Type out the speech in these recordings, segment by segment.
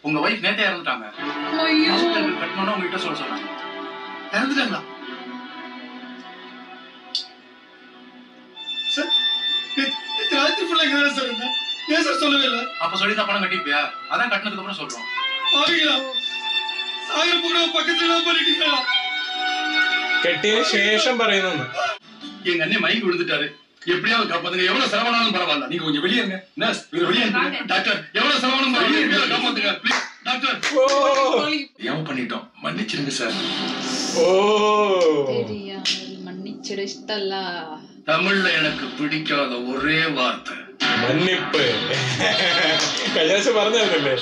உங்க வைஃப் நேத்தே இறந்துட்டாங்க. ஹாஸ்பிடல் கட்டணும்னு உங்ககிட்ட சொல்ல சொன்னாங்க. இறந்துட்டாங்களா? சார் ராத்திரி ஃபுல்லா இங்க சார் இருந்தேன். ஏன் சார் சொல்லவே இல்லை? அப்ப சொல்லி தான் பணம் கட்டிப்பியா? அதான் கட்டினதுக்கு அப்புறம் சொல்றோம். பாருங்களா சாகர புகழ பக்கத்துல பண்ணிட்டீங்களா? கெட்டிய சேஷம் പറയുന്നു. எங்க அண்ணன் மயங்கி விழுந்துட்டாரு. எப்படியாவது காப்பாத்துங்க. எவ்வளவு செலவானாலும் பரவாயில்ல. நீங்க கொஞ்சம் வெளியே இருங்க. நர்ஸ் இவரை வெளியே இருங்க. டாக்டர் எவ்வளவு செலவானாலும் பரவாயில்ல. காப்பாத்துங்க ப்ளீஸ் டாக்டர். ஏன் பண்ணிட்டோம், மன்னிச்சிருங்க சார். ஓ தெரியாமல் மன்னிச்சிட இஷ்டல்ல. தமிழ்ல எனக்கு பிடிக்காத ஒரே வார்த்தை மன்னிப்பு. കൈലാസ് പറഞ്ഞല്ലേ?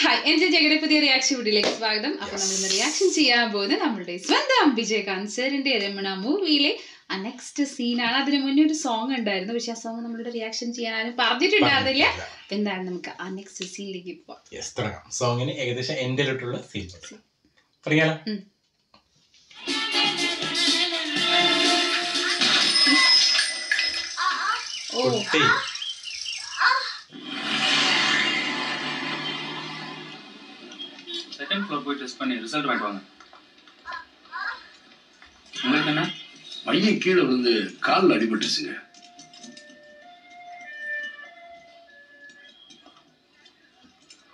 ഹായ്, എന്റെ ജഗയുടെ പുതിയ റിയാക്ഷൻ വീഡിയോയിലേക്ക് സ്വാഗതം. അപ്പൊ നമ്മൾ റിയാക്ഷൻ ചെയ്യാൻ പോകുന്നത് നമ്മളുടെ സ്വന്തം വിജയകാന്ത് സാറിന്റെ രമണ മൂവിയിലെ നെക്സ്റ്റ് സീനാണ്. അതിന് മുന്നേ ഒരു സോങ് ഉണ്ടായിരുന്നു, പക്ഷെ ആ സോങ് നമ്മളുടെ റിയാക്ഷൻ ചെയ്യാൻ ആരും പറഞ്ഞിട്ടുണ്ടായിരുന്നില്ല. എന്താണ് നമുക്ക് ആ നെക്സ്റ്റ് സീനിലേക്ക് പോവാം. സോങ്ങിന് ഏകദേശം എൻഡിലുള്ള സീൻ പറയാലോ. കുട്ടി செகண்ட் ஃப்ளோர் போய் டெஸ்ட் பண்ணி ரிசல்ட் வாங்கிட்டு வாங்க. உங்களுக்கு என்ன? பையன் கீழே விழுந்து காலில் அடிபட்டுருச்சுங்க.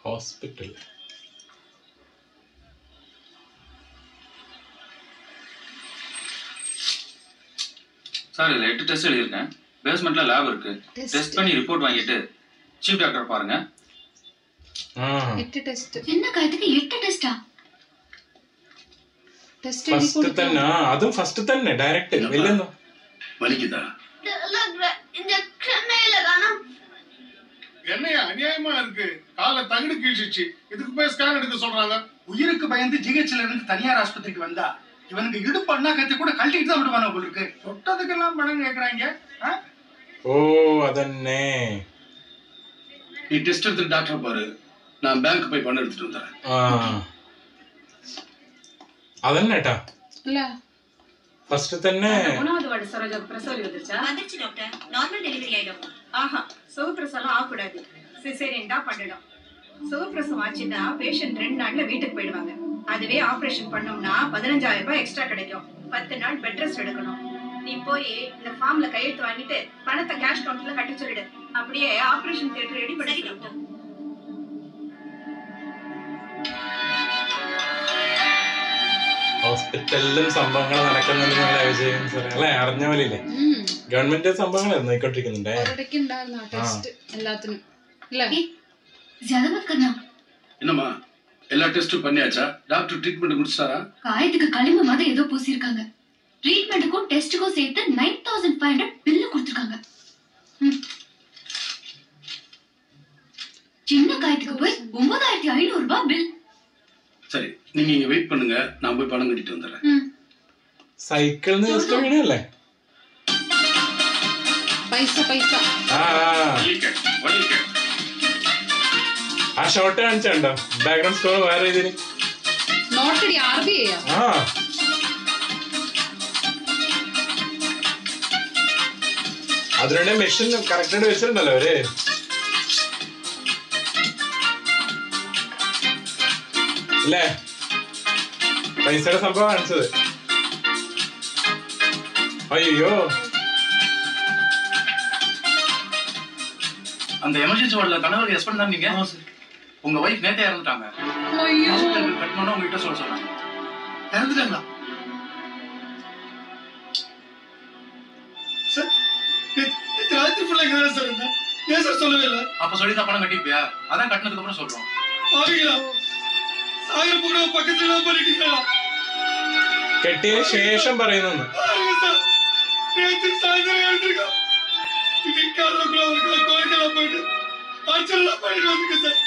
ஹாஸ்பிட்டல் சார் இதில் 8 டெஸ்ட் எழுதியிருக்கேன். பேஸ்மெண்ட்ல லேப் இருக்கு. டெஸ்ட் பண்ணி ரிப்போர்ட் வாங்கிட்டு சீஃப் டாக்டர் பாருங்க. 8 ടെസ്റ്റ്. என்னக்கா இதுக்கு 8 ടെസ്റ്റാ? ടെസ്റ്റ് ഫസ്റ്റ് തന്നെ. അതും ഫസ്റ്റ് തന്നെ ഡയറക്റ്റ്. ഇല്ലെന്നോ வலிக்குதா? என்னையா அநியாயமா இருக்கு? காலை தகுடு கீழ்ச்சிச்சு, இதுக்கு போய் ஸ்கேன் எடுக்க சொல்றாங்க. உயிருக்கு பயந்து ஜிஹெச்ல இருந்து தனியார் ஆஸ்பத்திரிக்கு வந்தா இவனுக்கு இடுப்பு அண்ணா கத்தி கூட கழட்டிட்டு தான் விடுவானோ போல இருக்கு. தொட்டதுக்கெல்லாம் பணம் கேக்குறாங்க. ഓ അതന്നെ. நீ டெஸ்ட் எடுத்துட்டு டாக்டர் பாரு, நான் பேங்க் போய் பணம் எடுத்துட்டு வந்துறேன். അതന്നെട്ടാ അല്ല ഫസ്റ്റ് തന്നെ. மூணாவது வார்டு சரோஜா பிரசவம் வந்துருச்சா? வந்துருச்சு டாக்டர். நார்மல் டெலிவரி ஆயிடும். ஆஹா, சுகப்பிரசவம் ஆகக்கூடாது. சிசேரியன் தான் பண்ணணும். சுகப்பிரசவம் ஆச்சுன்னா பேஷண்ட் 2 நாள்ல வீட்டுக்கு போயிடுவாங்க. அதுவே ஆபரேஷன் பண்ணோம்னா 15,000 ரூபாய் எக்ஸ்ட்ரா கிடைக்கும். 10 நாள் பெட் ரெஸ்ட் எடுக்கணும். நீ போய் இந்த ஃபார்ம்ல கையெழுத்து வாங்கிட்டு பணத்தை கேஷ் கவுண்டர்ல கட்டி சொல்லிடு. அப்படியே ஆபரேஷன் தியேட்டர் ரெடி பண்ணி டாக்டர். ഹോസ്പിറ്റലിലും സംഭവങ്ങൾ നടക്കുന്നുണ്ട്. നിങ്ങളെ വിജയം അല്ലെ അറിഞ്ഞ പോലെ ഇല്ലേ? ഗവൺമെന്റ് സംഭവങ്ങൾ നോക്കിക്കൊണ്ടിരിക്കുന്നുണ്ടേ. ഒരിടയ്ക്ക് ഉണ്ടായിരുന്നു ആ ടെസ്റ്റ് എല്ലാത്തിനും. അല്ലേ? ज्यादा मत करना. என்னம்மா எல்லா டெஸ்டும் பண்ணியாச்சா? Doctor treatment முடிச்சாரா? காயத்துக்கு களிம மாதிரி ஏதோ பூசிருக்காங்க. ட்ரீட்மெண்ட்டுக்கும் டெஸ்ட்டுக்கும் சேர்த்து 9500 பில் கொடுத்திருக்காங்க. சின்ன காயத்துக்கு போய் 9500 ரூபாய் பில். சரி, நீங்க இங்க வெயிட் பண்ணுங்க, நான் போய் பணம் கட்டிட்டு வந்துடுறேன். സൈക്കിളിന് ജസ്റ്റ് വീണല്ലേ? പൈസ പൈസ. ആ ഷോട്ട് കാണിച്ചുണ്ടോ? ബാക്ക്ഗ്രൗണ്ട് സ്കോർ വേറെ രീതിയിൽ. നോട്ടടി RBI. അതിനുണ്ടെ മെഷീൻ കറക്റ്റ് ആയിട്ട് വെച്ചിട്ടുണ്ടല്ലോ അവര്. അല്ലേ? പൈസയുടെ സംഭവം കാണിച്ചത്. അയ്യോ, அந்த எமர்ஜென்சி வார்டுல கணவர் ஹஸ்பண்ட் தான் நீங்க? உங்க வைஃப் நேத்தே இறந்துட்டாங்க. ஹாஸ்பிடல் கட்டணும்னு உங்ககிட்ட சொல்ல சொன்னாங்க. இறந்துட்டாங்களா? சார் ராத்திரி ஃபுல்லா இங்க சார் இருந்தேன். ஏன் சார் சொல்லவே இல்லை? அப்ப சொல்லி தான் பணம் கட்டிப்பியா? அதான் கட்டினதுக்கு அப்புறம் சொல்றோம். பாருங்களா சாகர புகழ பக்கத்துல பண்ணிட்டீங்களா? കെട്ടിയ ശേഷം പറയുന്നു. சார் நேற்று சாயந்தரம் எழுந்திருக்கோம். இன்னைக்கு காலைக்குள்ள அவருக்குள்ள கோயிலுக்கெல்லாம் போயிட்டு அர்ச்சனைலாம் பண்ணிட்டு வந்துங்க சார்.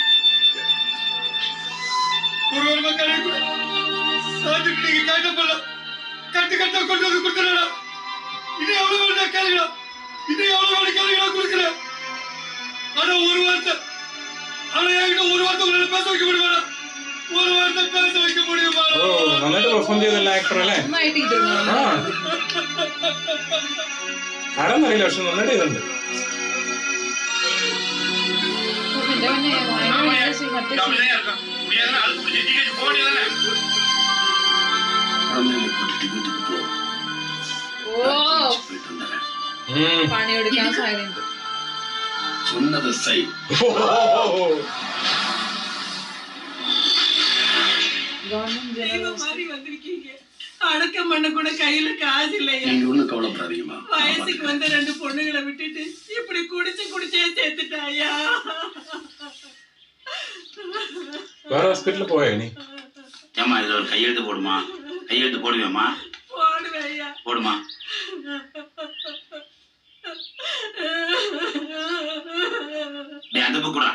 ஒரு வாரமா கழிவு சாப்பிட்டு நீங்க காட்ட போல கட்டு கட்டா கொண்டு வந்து கொடுத்துடா. இன்னும் எவ்வளவு வேணும் கேளுங்களா? இன்னும் எவ்வளவு வேணும் கேளுங்களா? கொடுக்குறேன். പെർഫോം ചെയ്തല്ല ആക്ടർ അല്ലേ? നന്നായിട്ട് ചെയ്തിരുന്നു. ആരാന്നറിയില്ല, പക്ഷെ നന്നായിട്ട് ചെയ്തിട്ടുണ്ട്. പിന്നെ മറ്റേ പണിയെടുക്കാൻ സാധ്യതയുണ്ട്. சொன்னதை செய். அடக்கம் பண்ண கூட கையில காசு இல்லையா? நீங்க ஒண்ணும் கவலைப்படாதீங்கம்மா. வயசுக்கு வந்த 2 பொண்ணுகளை விட்டுட்டு இப்படி குடிச்சே சேர்த்துட்டாயா? வேற ஹாஸ்பிட்டல் போயா நீ? ஏமா இதுல ஒரு கையெழுத்து போடுமா? கையெழுத்து போடுவேம்மா? போடுவேயா? போடுமா? டேய் அந்த புக்குடா.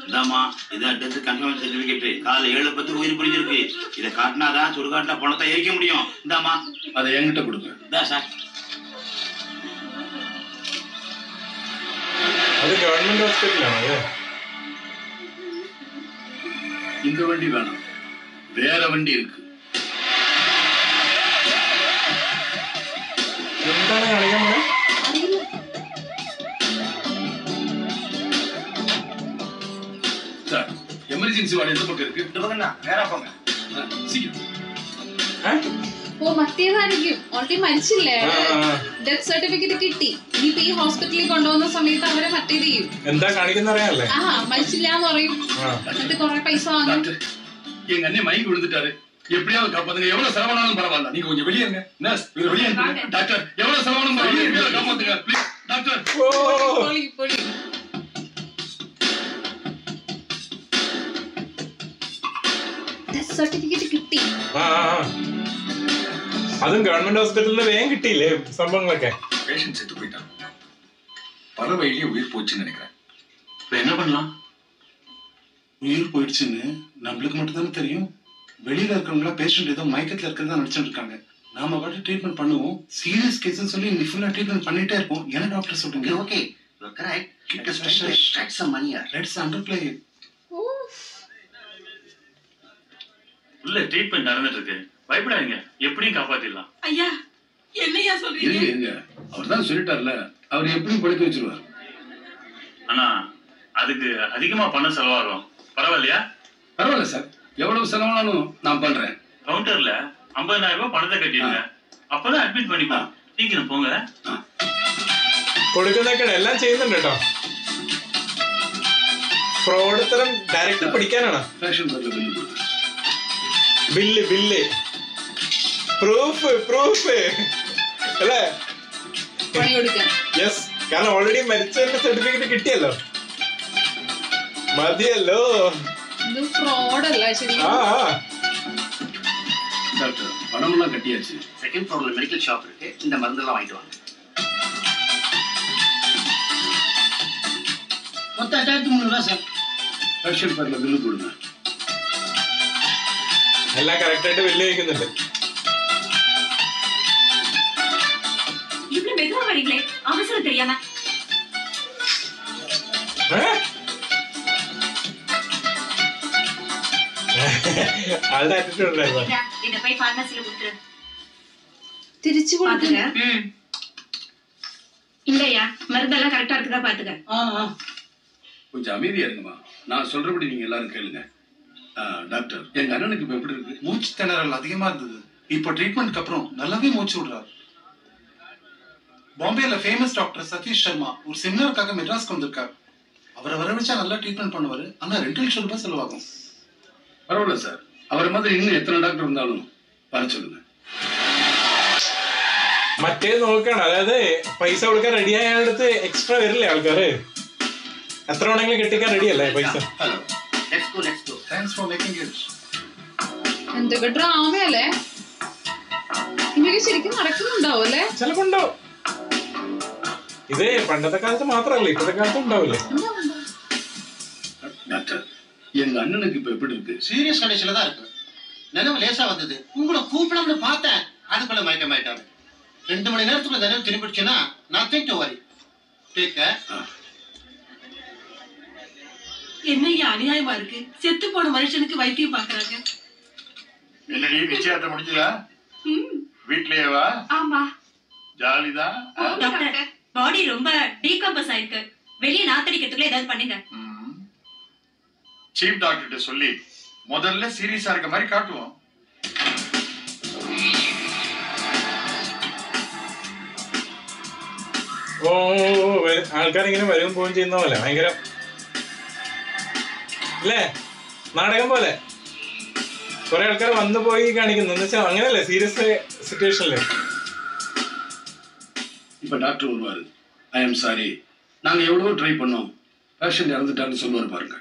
இதாம்மா இதான் டெத் கன்ஃபர்மேஷன் சர்டிபிகேட். காலை 7:10 உயிர் பிடிச்சிருக்கு. இதை காட்டினாதான் சுடுகாட்டுல பணத்தை எரிக்க முடியும். இந்தாம்மா அதை என்கிட்ட கொடுங்க. இதா சார். அது கவர்மெண்ட் ஹாஸ்பிட்டல். இந்த வண்டி வேணும், வேற வண்டி இருக்கு. എന്താണ് കാണിക്കാൻ? சார் எமர்ஜென்சி வார்டு எந்த பக்கம் இருக்கு? இந்த பக்கம் தான், நேரா போங்க. சீக்கிரம். ഓ മറ്റേതായിരിക്കും. ഓൾറെഡി മരിച്ചില്ലേ? ഡെത്ത് സർട്ടിഫിക്കറ്റ് കിട്ടി. ഇനിയിപ്പോ ഈ ഹോസ്പിറ്റലിൽ കൊണ്ടുപോകുന്ന സമയത്ത് അവരെ മറ്റേത് ചെയ്യും. എന്താ കാണിക്കുന്ന അറിയാല്ലേ? ആ മരിച്ചില്ല എന്ന് പറയും. എന്നിട്ട് കൊറേ പൈസ വാങ്ങും. எங்க அண்ணன் மயங்கி விழுந்துட்டாரு, எப்படியாவது காப்பாத்துங்க. எவ்வளவு செலவானாலும் பரவாயில்ல, நீங்க கொஞ்சம் வெளியே இருங்க. நர்ஸ் வெளியே இருங்க. டாக்டர் எவ்வளவு செலவானாலும் பரவாயில்ல, காப்பாத்துங்க ப்ளீஸ். டாக்டர் പൊളി. ഡെത്ത് സർട്ടിഫിക്കറ്റ് കിട്ടി. അതും ഗവൺമെന്റ് ഹോസ്പിറ്റലിന് വേഗം കിട്ടിയില്ലേ സംഭവങ്ങളൊക്കെ? பேஷண்ட் செத்து போயிட்டான், பல வழியிலேயே உயிர் போச்சுன்னு நினைக்கிறேன். இப்ப என்ன பண்ணலாம்? உயிர் போயிடுச்சுன்னு நம்மளுக்கு மட்டும் தானே தெரியும். வெளியில இருக்கிறவங்களா பேஷண்ட் ஏதோ மயக்கத்துல இருக்கிறதா நினைச்சிட்டு இருக்காங்க. நாம பாட்டு ட்ரீட்மெண்ட் பண்ணுவோம். சீரியஸ் கேஸ் சொல்லி நீ ஃபுல்லா ட்ரீட்மெண்ட் பண்ணிட்டே இருப்போம். என்ன டாக்டர் சொல்றீங்க? Okay correct. Get us to extract some money. Let's underplay it. உள்ள ட்ரீட்மெண்ட் நடந்துட்டு இருக்கு, பயப்படாதீங்க, எப்படியும் காப்பாத்திடலாம். ஐயா என்னையா சொல்றீங்க? இருங்க, அவர் தான் சொல்லிட்டார்ல, அவர் எப்படியும் படுக்க வச்சிருவார். ஆனா அதுக்கு அதிகமா பணம் செலவாகும், பரவாயில்லையா? பரவாயில்ல சார், எவ்வளவு செலவானாலும் நான் பண்றேன். கவுண்டர்ல 50,000 ரூபாய் பணத்தை கட்டிடுங்க, அப்பதான் அட்மிட் பண்ணிப்போம். சீக்கிரம் போங்க. കൊടുക്കുന്നൊക്കെ എല്ലാം ചെയ്യുന്നുണ്ട് കേട്ടോ. ഫ്രോഡ് തരം ഡയറക്റ്റ് പിടിക്കാനാണ്. ബില്ല് പ്രൂഫ് അല്ലേ? യെസ്, കാരണം ഓൾറെഡി മരിച്ചതിന്റെ സർട്ടിഫിക്കറ്റ് കിട്ടിയല്ലോ, മതിയല്ലോ. டாக்டர் பணமெல்லாம் கட்டியாச்சு. செகண்ட் ஃப்ளோர்ல மெடிக்கல் ஷாப் இருக்கு, இந்த மருந்தெல்லாம் வாங்கிட்டு வாங்க. மொத்தம் 8300 ரூபாய் சார். பேஷண்ட் பேர்ல பில்லு கொடுங்க. എല്ലാം കറക്റ്റ് ആയിട്ട് ബില്ല് വയ്ക്കുന്നുണ്ട്. இவ்வளவு மெதுவா வரீங்களே, அவசரம் தெரியாம. ആളുടെ ആറ്റിറ്റ്യൂഡ് ഉണ്ടായിരുന്നു. இத போய் ஃபார்மசில கொடுத்துரு. തിരിച്ചു കൊടുക്കുക. இல்லையா, மருந்தெல்லாம் கரெக்டா இருக்குதா பாத்துக்க. கொஞ்சம் அமைதியா இருங்கம்மா, நான் சொல்றபடி நீங்க எல்லாரும் கேளுங்க. டாக்டர், எங்க அண்ணனுக்கு இப்ப எப்படி இருக்கு? மூச்சு திணறல் அதிகமா இருந்தது. இப்போ ட்ரீட்மெண்ட்க்கு அப்புறம் நல்லாவே மூச்சு விடுறாரு. பாம்பேல ஃபேமஸ் டாக்டர் சதீஷ் சர்மா ஒரு செமினாருக்காக மெட்ராஸ்க்கு வந்திருக்காரு. அவரை வர வச்சா நல்லா ட்ரீட்மெண்ட் பண்ணுவாரு. ஆனா 2 லட்சம் ரூபாய் செலவாகும். பரவாயில்ல சார், அவரை மாதிரி இன்னும் எத்தனை டாக்டர் இருந்தாலும் வர சொல்லுங்க. മറ്റേ നോക്കണം, അതായത് പൈസ കൊടുക്കാൻ റെഡിയായ അടുത്ത് എക്സ്ട്രാ വരില്ലേ ആൾക്കാര്? എത്ര വേണമെങ്കിലും കെട്ടിക്കാൻ റെഡിയല്ലേ പൈസ? Hello, let's go. Thanks for making it. എന്തൊക്കെ ഡ്രാമയല്ലേ ഇതൊക്കെ ശരിക്കും നടക്കുന്നുണ്ടാവും അല്ലേ? ചിലപ്പോ ഉണ്ടാവും. ഇത് പണ്ടത്തെ കാലത്ത് മാത്രല്ല, ഇപ്പോഴത്തെ കാലത്തും ഉണ്ടാവില്ലേ? டாக்டர், எங்க அண்ணனுக்கு இப்ப எப்படி இருக்கு? சீரியஸ் கண்டிஷன்ல தான் இருக்கு. நினைவு லேசா வந்தது, உங்களை கூப்பிடலாம்னு பார்த்தேன், அதுக்குள்ள மயக்கமாயிட்டாரு. 2 மணி நேரத்துக்குள்ள நினைவு திரும்பிடுச்சுன்னா nothing to worry. Take care. என்னையா அநியாயமா இருக்கு? செத்து போன மனுஷனுக்கு வைத்தியம் பாக்குறாங்க. என்னடி நிச்சயத்தை முடிஞ்சதா? வீட்லயேவா? ஆமா ஜாலிதான். டாக்டர், பாடி ரொம்ப டீகம்போஸ் ஆயிருக்கு. வெளிய நாத்தடிக்கிறதுக்குள்ள ஏதாவது பண்ணுங்க. சீஃப் டாக்டர்கிட்ட சொல்லி முதல்ல சீரியஸா இருக்க மாதிரி காட்டுவோம். ഓ ആൾക്കാരിങ്ങനെ വരും പോവുകയും ചെയ്യുന്ന പോലെ ഭയങ്കര അല്ലേ, നാടകം പോലെ കുറെ ആൾക്കാർ വന്നു പോയി കാണിക്കുന്നു. എന്ന് വെച്ചാൽ അങ്ങനെയല്ലേ, സീരിയസ് സിറ്റുവേഷനില്. இப்ப டாக்டர் வருவாரு. ஐ எம் சாரி, நாங்க எவ்வளவோ ட்ரை பண்ணோம், பேஷண்ட் இறந்துட்டாருன்னு சொல்லுவாரு பாருங்க.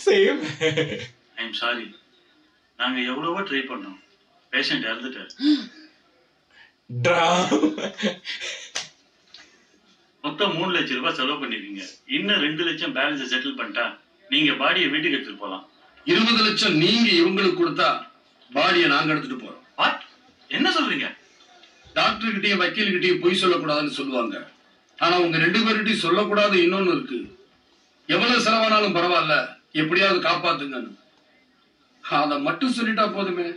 சேம். ஐ எம் சாரி, நாங்க எவ்வளவோ ட்ரை பண்ணோம், பேஷண்ட் இறந்துட்டாரு. மொத்தம் 3 லட்சம் ரூபாய் செலவு பண்ணிருக்கீங்க. இன்னும் 2 லட்சம் பேலன்ஸ் செட்டில் பண்ணிட்டா நீங்க பாடியை வீட்டுக்கு எடுத்துட்டு போலாம். 20 லட்சம் நீங்க இவங்களுக்கு கொடுத்தா பாடியை நாங்க எடுத்துட்டு போறோம். வாட், என்ன சொல்றீங்க? டாக்டர் கிட்டயும் வக்கீல் கிட்டயும் பொய் சொல்லக்கூடாதுன்னு சொல்லுவாங்க. ஆனா உங்க 2 பேர்கிட்டயும் சொல்லக்கூடாது இன்னொன்னு இருக்கு. எவ்வளவு செலவானாலும் பரவாயில்ல, எப்படியாவது காப்பாத்துங்கன்னு. அத மட்டும் சொல்லிட்டா போதுமே.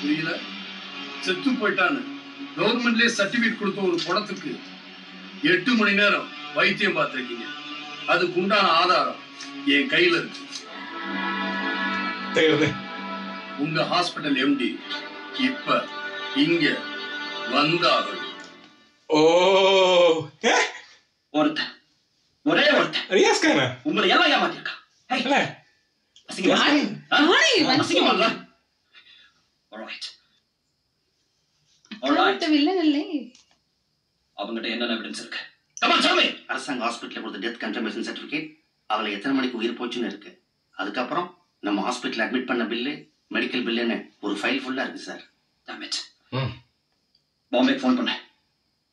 புரியல? செத்து போயிட்டான்னு கவர்மெண்ட்லயே சர்டிபிகேட் கொடுத்த ஒரு பணத்துக்கு 8 மணி நேரம் வைத்தியம் பார்த்திருக்கீங்க. அதுக்கு உண்டான ஆதாரம் என் கையில இருக்கு. உங்க ஹாஸ்பிட்டல் எம்டி இப்ப இங்க வந்தார்கள். ஓ, ஒருத்தன், ஒரே ஒருத்தன் உங்களை எல்லாம் ஏமாத்திருக்கான். அவங்ககிட்ட என்னென்ன எவிடன்ஸ் இருக்கு? அரசாங்க ஹாஸ்பிட்டல் கொடுத்த டெத் கன்ஃபர்மேஷன் சர்டிபிகேட், அவளை எத்தனை மணிக்கு உயிர் போச்சுன்னு இருக்கு. அதுக்கப்புறம் நம்ம ஹாஸ்பிட்டல் அட்மிட் பண்ண பில்லு, மெடிக்கல் பில்லுன்னு ஒரு ஃபைல் ஃபுல்லா இருக்கு சார். டேமேஜ். பாம்பேக்கு ஃபோன் பண்ண,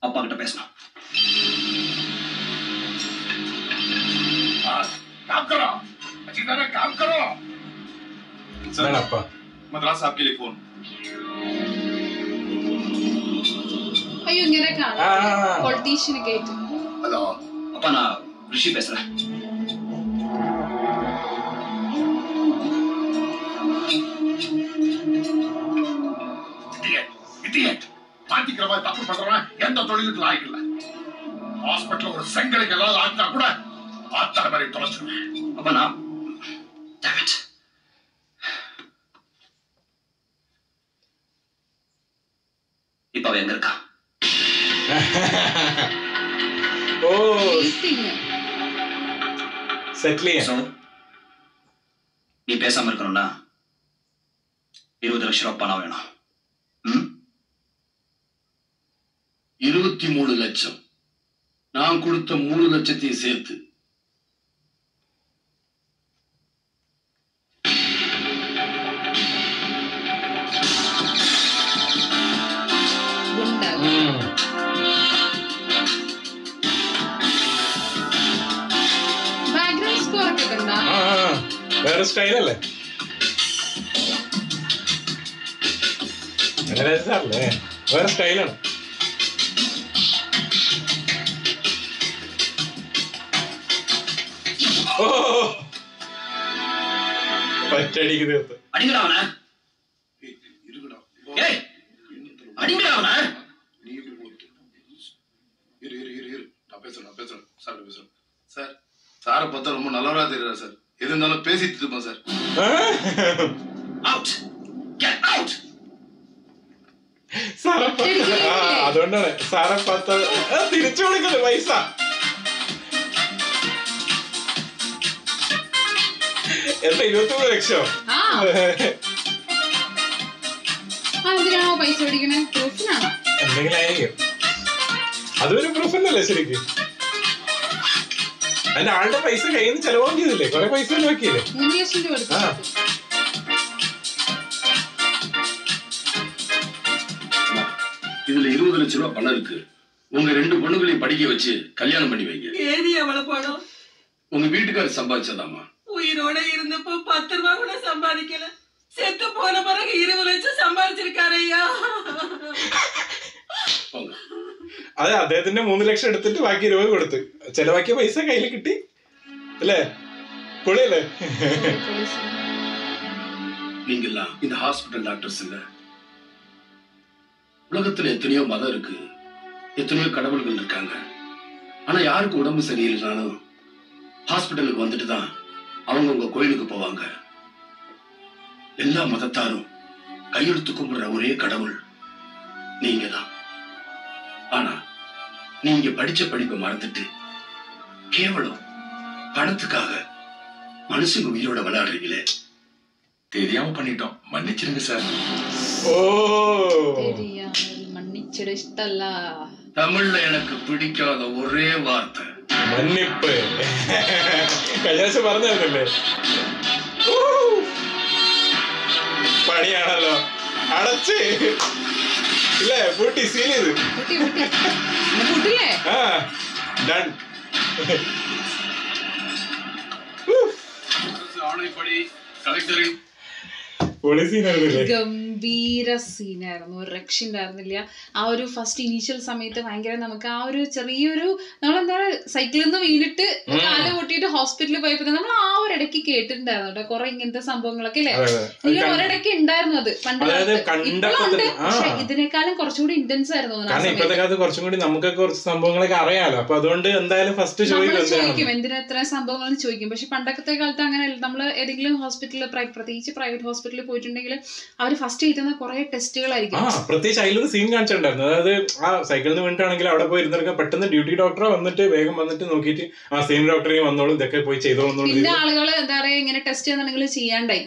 அப்பா கிட்ட பேசணும். काम करो। सर अपा मद्रास साहब के लिए फोन। അയ്യോ ഇങ്ങനെ കാണാം പൊളിറ്റീഷ്യനൊക്കെ ആയിട്ട്. ഹലോ அப்பா, நான் ரிஷி பேசுறேன். மாத்திக்கிறவா தப்பு பண்றவன் எந்த தொழிலுக்கு லாய்க்கு இல்ல. ஹாஸ்பிட்டல் ஒரு செங்கலுக்கு ஏதாவது ஆச்சா கூட ஆத்தார மாதிரி தொலைச்சிருவேன். அப்ப நான் இப்ப அவ எங்க இருக்கா? ஓ செட்லியா. நீ பேசாம இருக்கணும்னா 20 லட்சம் ரூபாய் பணம் வேணும். 23 லட்சம். நான் கொடுத்த 3 லட்சத்தையும் சேர்த்து. ബാക്ക്ഗ്രൗണ്ട് സ്കോർ ഒക്കെ കണ്ടാ വേറെ സ്റ്റൈൽ അല്ലേ? രസമല്ലേ? വേറെ സ്റ്റൈലാണ്. ഓ പറ്റടിക്ക് തീർത്ത്. அடிங்கடா அவன. ஏய் அடிங்கடா அவன. நான் பேசுறேன் சார் பேசுறேன் சார். சாரை பார்த்தா ரொம்ப நல்லவரா தெரியல சார். எது இருந்தாலும் பேசிட்டு இருப்போம் சார். Out, get out. സാറെ അതുകൊണ്ടാണ് സാറെ പത്ത് തിരിച്ചു കൊടുക്കുന്നത് പൈസ. എന്താ 23 ലക്ഷം? എന്തിനാണോ പൈസ മേടിക്കണേ? പ്രൂഫിനാണോ? എന്തെങ്കിലും ആയിരിക്കും. അതൊരു പ്രൂഫ് തന്നെയല്ലേ ശരിക്കും? അതിന്റെ ആളുടെ പൈസ കയ്യിൽ നിന്ന് ചെലവും ചെയ്തില്ലേ? കുറെ പൈസ ചെലവാക്കിയില്ലേ? 3 ലക്ഷം രൂപ എടുത്തു. இதுல 20 லட்சம் ரூபாய் பணம் இருக்கு. உங்க 2 பொண்ணுகளையும் படிக்க வச்சு கல்யாணம் பண்ணி வைங்க. ஏதி எவ்வளவு பணம்? உங்க வீட்டுக்காரர் சம்பாதிச்சதாமா. உயிரோட இருந்தப்போ 10 ரூபாய் கூட சம்பாதிக்கல. செத்து போன பிறகு 20 லட்சம் சம்பாதிச்சிருக்காரையா. അതെ, അദ്ദേഹത്തിന്റെ 3 ലക്ഷം എടുത്തിട്ട് ബാക്കി 20 കൊടുത്ത് ചെലവാക്കിയ പൈസ കയ്യിൽ കിട്ടി അല്ലേ? പൊളിയല്ലേ? நீங்கெல்லாம் இந்த ஹாஸ்பிட்டல் டாக்டர்ஸ் இல்ல. உலகத்துல எத்தனையோ மதம் இருக்கு, எத்தனையோ கடவுள்கள் இருக்காங்க. ஆனா யாருக்கு உடம்பு சரியில்லைனாலும் ஹாஸ்பிட்டலுக்கு வந்துட்டு தான் அவங்க உங்க கோயிலுக்கு போவாங்க. எல்லா மதத்தாரும் கையெழுத்து கும்பிடுற ஒரே கடவுள் நீங்க தான். ஆனா நீங்க படிச்ச படிப்பை மறந்துட்டு கேவலம் பணத்துக்காக மனுஷங்க உயிரோட விளையாடுறீங்களே. தெரியாம பண்ணிட்டோம், மன்னிச்சிருங்க சார். ഓ, മன்னிച്ചിട ഇഷ്ടല്ല. தமிழ்ல எனக்கு பிடிக்காத ஒரே வார்த்தை മன்നിപ്പ്. കഴിഞ്ഞ പറഞ്ഞല്ലേ? പണിയാണല്ലോ. അടച്ച് ഇല്ലേ? പൂട്ടി സീൽ ചെയ്ത്. ആ, ഡൺ. ஆணைப்படி கலெக்டரின் ഗംഭീര സീനായിരുന്നു, ഒരു രക്ഷ ഉണ്ടായിരുന്നില്ല. ആ ഒരു ഫസ്റ്റ് ഇനീഷ്യൽ സമയത്ത് ഭയങ്കര നമുക്ക് ആ ഒരു ചെറിയൊരു നമ്മളെന്താ സൈക്കിളിൽ നിന്ന് വീണിട്ട് കാല് പൊട്ടിയിട്ട് ഹോസ്പിറ്റലിൽ പോയപ്പോ നമ്മൾ ആ ഒരു ഇടയ്ക്ക് കേട്ടിട്ടുണ്ടായിരുന്നു കേട്ടോ കുറെ ഇങ്ങനത്തെ സംഭവങ്ങളൊക്കെ അല്ലേ? ഇങ്ങനെ ഒരിടയ്ക്ക് ഉണ്ടായിരുന്നു അത് പണ്ട്. ഇപ്പോഴുണ്ട്, പക്ഷെ ഇതിനേക്കാളും കുറച്ചുകൂടി ഇന്റൻസ് ആയിരുന്നു. ഇപ്പോഴത്തെ കാലത്ത് കുറച്ചും കൂടി നമുക്കൊക്കെ കുറച്ച് സംഭവങ്ങളൊക്കെ അറിയാലോ. അപ്പൊ അതുകൊണ്ട് എന്തായാലും ഫസ്റ്റ് ചോദിക്കും എന്തിനാ ഇത്ര സംഭവങ്ങൾ ചോദിക്കും. പക്ഷെ പണ്ടത്തെ കാലത്ത് അങ്ങനെയല്ല. നമ്മൾ ഏതെങ്കിലും ഹോസ്പിറ്റലിൽ, പ്രത്യേകിച്ച് പ്രൈവറ്റ് ഹോസ്പിറ്റലിൽ പോയിട്ടുണ്ടെങ്കിൽ അവർ ഫസ്റ്റ് ചെയ്യുന്ന കുറെ ടെസ്റ്റുകളായിരിക്കും. പ്രത്യേകിച്ച് അതിലൊരു സീൻ കാണിച്ചിട്ടുണ്ടായിരുന്നു. അതായത് ആ സൈക്കിളിൽ നിന്ന് വീണിട്ടാണെങ്കിൽ അവിടെ പോയി ഇരുന്നിട്ട് പെട്ടെന്ന് ഡ്യൂട്ടി ഡോക്ടറെ വന്നിട്ട് വേഗം വന്നിട്ട് നോക്കിയിട്ട് ആ സെയിം ഡോക്ടറെയും വന്നോളും ഇതൊക്കെ പോയി ചെയ്തോളൂ. പിന്നെ ആളുകൾ എന്താ പറയാ ഇങ്ങനെ ടെസ്റ്റ് ചെയ്യുന്നുണ്ടെങ്കിൽ ചെയ്യാണ്ടായി.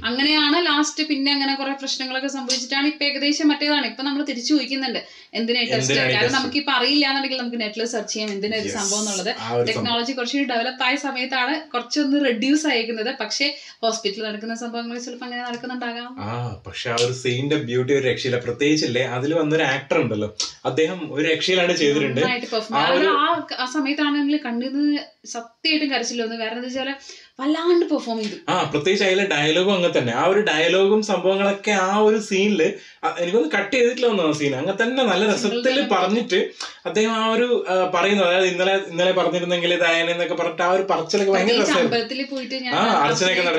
അങ്ങനെയാണ് ലാസ്റ്റ് പിന്നെ അങ്ങനെ കുറെ പ്രശ്നങ്ങളൊക്കെ സംഭവിച്ചിട്ടാണ് ഇപ്പൊ ഏകദേശം മറ്റേതാണ്. ഇപ്പൊ നമ്മൾ തിരിച്ചു ചോദിക്കുന്നുണ്ട് എന്തിനാ ടെസ്റ്റ്. കാരണം നമുക്കിപ്പോ അറിയില്ല എന്നുണ്ടെങ്കിൽ നമുക്ക് നെറ്റിൽ സെർച്ച് ചെയ്യാം എന്തിനാ ഒരു സംഭവം എന്നുള്ളത്. ടെക്നോളജി കുറച്ചുകൂടി ഡെവലപ്പ് ആയ സമയത്താണ് കുറച്ചൊന്ന് റെഡ്യൂസ് ആയിരിക്കുന്നത്. പക്ഷെ ഹോസ്പിറ്റലിൽ നടക്കുന്ന സംഭവങ്ങൾ ചിലപ്പോൾ അങ്ങനെ നടക്കുന്നുണ്ടാകാം. പക്ഷെ ആ ഒരു സീനിന്റെ ബ്യൂട്ടി ഒരു രക്ഷയില്ല. പ്രത്യേകിച്ചില്ലേ അതിൽ വന്നൊരു ആക്ടർ ഉണ്ടല്ലോ, അദ്ദേഹം ഒരു രക്ഷയിലാണ് ചെയ്തിട്ടുണ്ട്. ആ സമയത്താണെങ്കിൽ കണ്ണിന്ന് സത്യമായിട്ടും കരച്ചില്ല വന്നു. കാരണം എന്താ വെച്ചാൽ വല്ലാണ്ട് പെർഫോം ചെയ്തു. പ്രത്യേകിച്ച് അതിലെ ഡയലോഗും അങ്ങനെ തന്നെ. ആ ഒരു ഡയലോഗും സംഭവങ്ങളൊക്കെ ആ ഒരു സീനില് എനിക്കൊന്ന് കട്ട് ചെയ്തിട്ടില്ല വന്നു. ആ സീൻ അങ്ങനെ തന്നെ നല്ല രസത്തിൽ പറഞ്ഞിട്ട് അദ്ദേഹം ആ ഒരു പറയുന്നു. അതായത് ഇന്നലെ പറഞ്ഞിരുന്നെങ്കിൽ ഇതായെന്നൊക്കെ പറഞ്ഞിട്ട് ആ ഒരു പറച്ചിലൊക്കെ ഭയങ്കര അമ്പലത്തിൽ പോയിട്ട് ഞാൻ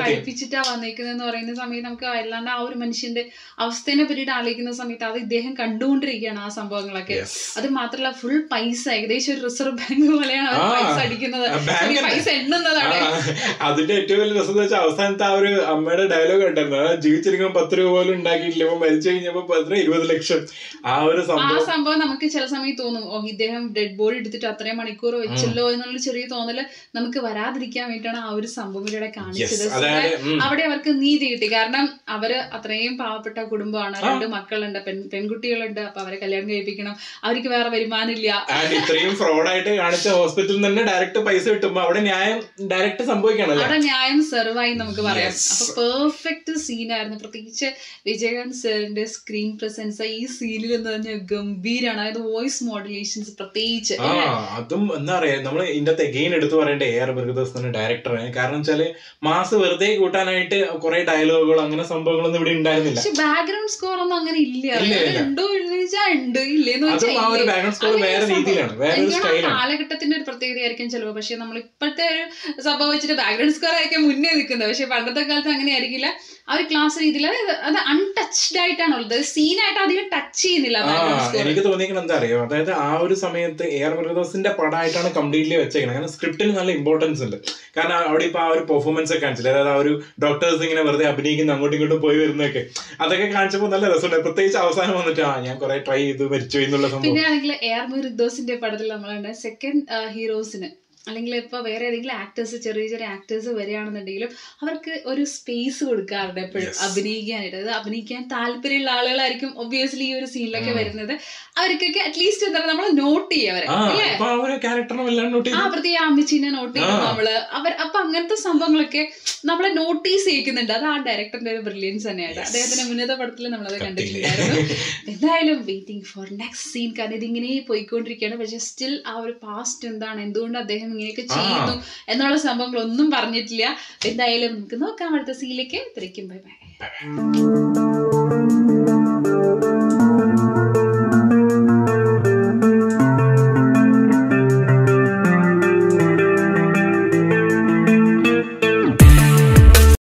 കഴിപ്പിച്ചിട്ടാ വന്നേക്കുന്നതെന്ന് പറയുന്ന സമയത്ത് നമുക്ക് അല്ലാണ്ട് ആ ഒരു മനുഷ്യന്റെ അവസ്ഥയെ പറ്റിയിട്ട് ആലോചിക്കുന്ന സമയത്ത് അത് ഇദ്ദേഹം കണ്ടുകൊണ്ടിരിക്കുകയാണ് ആ സംഭവങ്ങളൊക്കെ. അത് മാത്രമല്ല ഫുൾ പൈസ ഏകദേശം ഒരു റിസർവ് ബാങ്ക് പോലെയാണ് അവർ പൈസ അടിക്കുന്നത്, പൈസ എണ്ണുന്നതാണ്. അതിന്റെ ഏറ്റവും വലിയ രസം എന്ന് വെച്ചാൽ അവസാനത്തെ ആ ഒരു അമ്മയുടെ ഡയലോഗ് ഉണ്ടായിരുന്നു. ജീവിച്ചിരിക്കുമ്പോൾ 10 രൂപ പോലും ഉണ്ടാക്കിയിട്ടില്ല, ഇപ്പൊ മരിച്ചു കഴിഞ്ഞപ്പോ 20 ലക്ഷം. ആ ഒരു സംഭവം നമുക്ക് ചില സമയം തോന്നും ഓ ഇദ്ദേഹം ഡെഡ് ബോഡി എടുത്തിട്ട് അത്രയും മണിക്കൂർ വെച്ചല്ലോ എന്നുള്ളൊരു ചെറിയ തോന്നല് നമുക്ക് വരാതിരിക്കാൻ വേണ്ടിയിട്ടാണ് ആ ഒരു സംഭവം ഇവിടെ കാണിച്ചത്. അവിടെ അവർക്ക് നീതി കിട്ടി. കാരണം അവര് അത്രയും പാവപ്പെട്ട കുടുംബമാണ്, 2 മക്കളുണ്ട്, പെൺകുട്ടികളുണ്ട്. അപ്പൊ അവരെ കല്യാണം കഴിപ്പിക്കണം, അവർക്ക് വേറെ വരുമാനം ഇല്ല. ഇത്രയും ഫ്രോഡായിട്ട് കാണിച്ച ഹോസ്പിറ്റലിൽ തന്നെ ഡയറക്റ്റ് പൈസ കിട്ടുമ്പോ അവിടെ ന്യായം ഡയറക്റ്റ് സംഭവിക്കണം. അവിടെ ന്യായം സെർവായി നമുക്ക് പറയാം. അപ്പൊ പെർഫെക്റ്റ് സീനായിരുന്നു. പ്രത്യേകിച്ച് വിജയകാന്ത് സാറിന്റെ സ്ക്രീൻ പ്രസൻസ് ഈ സീനിൽ എന്ന് പറഞ്ഞാൽ ഗംഭീരാണ്. അതായത് വോയിസ് മോഡുലേഷൻസ് പ്രത്യേകിച്ച് അതും എന്താ പറയാ നമ്മൾ ഇതിന്റെ എഗെയിൻ എടുത്തു പറയേണ്ട AR മുരുകദാസ് എന്ന ഡയറക്ടറാണ്. കാരണം വെച്ചാല് മാസ് വെറുതെ കൂട്ടാനായിട്ട് കുറെ ഡയലോഗുകൾ അങ്ങനെ സംഭവങ്ങളൊന്നും ഇവിടെ ഉണ്ടായിരുന്നില്ല. പക്ഷെ ബാക്ക്ഗ്രൗണ്ട് സ്കോർ ഒന്നും അങ്ങനെ ഇല്ല. ഉണ്ടോ ഉണ്ട് ഇല്ലേന്ന് കാലഘട്ടത്തിന്റെ ഒരു പ്രത്യേകതയായിരിക്കും ചിലപ്പോൾ. പക്ഷെ നമ്മൾ ഇപ്പോഴത്തെ ഒരു സംഭവം വെച്ചിട്ട് ബാക്ക്ഗ്രൗണ്ട് സ്കോർ ആയിരിക്കും മുന്നേ നിൽക്കുന്നത്. പക്ഷെ പണ്ടത്തെ കാലത്ത് അങ്ങനെ ആയിരിക്കില്ല. ആ ഒരു ക്ലാസ് രീതിയിൽ അത് അൺടച്ച്ഡ് ആയിട്ടാണുള്ളത്. സീനായിട്ട് അധികം ടച്ച് ചെയ്യുന്നില്ല. എനിക്ക് തോന്നിയിരിക്കുന്നത് എന്താ അറിയോ, അതായത് ആ ഒരു സമയത്ത് AR മുരുകദാസിന്റെ പടമായിട്ടാണ് കംപ്ലീറ്റ്ലി വെച്ചേക്കുന്നത്. കാരണം സ്ക്രിപ്റ്റിന് നല്ല ഇമ്പോർട്ടൻസ് ഉണ്ട്. കാരണം അവിടെ ഇപ്പൊ ആ ഒരു പെർഫോമൻസ് ഒക്കെ കാണിച്ചില്ല. അതായത് ആ ഒരു ഡോക്ടേഴ്സ് ഇങ്ങനെ വെറുതെ അഭിനയിക്കുന്ന അങ്ങോട്ടും ഇങ്ങോട്ടും പോയി വരുന്നൊക്കെ അതൊക്കെ കാണിച്ചപ്പോൾ നല്ല രസമുണ്ട്. പ്രത്യേകിച്ച് അവസാനം വന്നിട്ട് ഞാൻ കുറെ ട്രൈ ചെയ്ത് മരിച്ചു എന്നുള്ള സംഭവം. പിന്നെ ആണെങ്കിൽ AR മുരുകദാസിന്റെ പടത്തിൽ നമ്മളുണ്ട് സെക്കൻഡ് ഹീറോസിന് അല്ലെങ്കിൽ ഇപ്പൊ വേറെ ഏതെങ്കിലും ആക്ടേഴ്സ് ചെറിയ ചെറിയ ആക്ടേഴ്സ് വരികയാണെന്നുണ്ടെങ്കിലും അവർക്ക് ഒരു സ്പേസ് കൊടുക്കാറുണ്ട് എപ്പോഴും അഭിനയിക്കാനായിട്ട്. അത് അഭിനയിക്കാൻ താല്പര്യമുള്ള ആളുകളായിരിക്കും ഒബ്വിയസ്ലി ഈ ഒരു സീനിലൊക്കെ വരുന്നത്. അവർക്കൊക്കെ അറ്റ്ലീസ്റ്റ് എന്താ നമ്മൾ നോട്ട് ചെയ്യുക അവരെ പ്രത്യേക അമ്മച്ചീനെ നോട്ട് ചെയ്യും നമ്മള്. അപ്പൊ അങ്ങനത്തെ സംഭവങ്ങളൊക്കെ നമ്മളെ നോട്ടീസ് ചെയ്യിക്കുന്നുണ്ട്. അത് ആ ഡയറക്ടറിന്റെ ഒരു ബ്രില്യൻസ് തന്നെയായിട്ട്. അദ്ദേഹത്തിന്റെ മുന്നത്തെ പടത്തിൽ നമ്മളത് കണ്ടിട്ടുണ്ടായിരുന്നു. എന്തായാലും വെയിറ്റിംഗ് ഫോർ നെക്സ്റ്റ് സീൻ. കാരണം ഇതിങ്ങനെ പോയിക്കൊണ്ടിരിക്കുകയാണ്. പക്ഷെ സ്റ്റിൽ ആ ഒരു പാസ്റ്റ് എന്താണ്, എന്തുകൊണ്ട് അദ്ദേഹം ഇങ്ങനെയൊക്കെ ചെയ്യുന്നു എന്നുള്ള സംഭവങ്ങളൊന്നും പറഞ്ഞിട്ടില്ല. എന്തായാലും നമുക്ക് നോക്കാം അടുത്ത സീനിലേക്ക്. തിരിക്കും. Bye bye. Bye.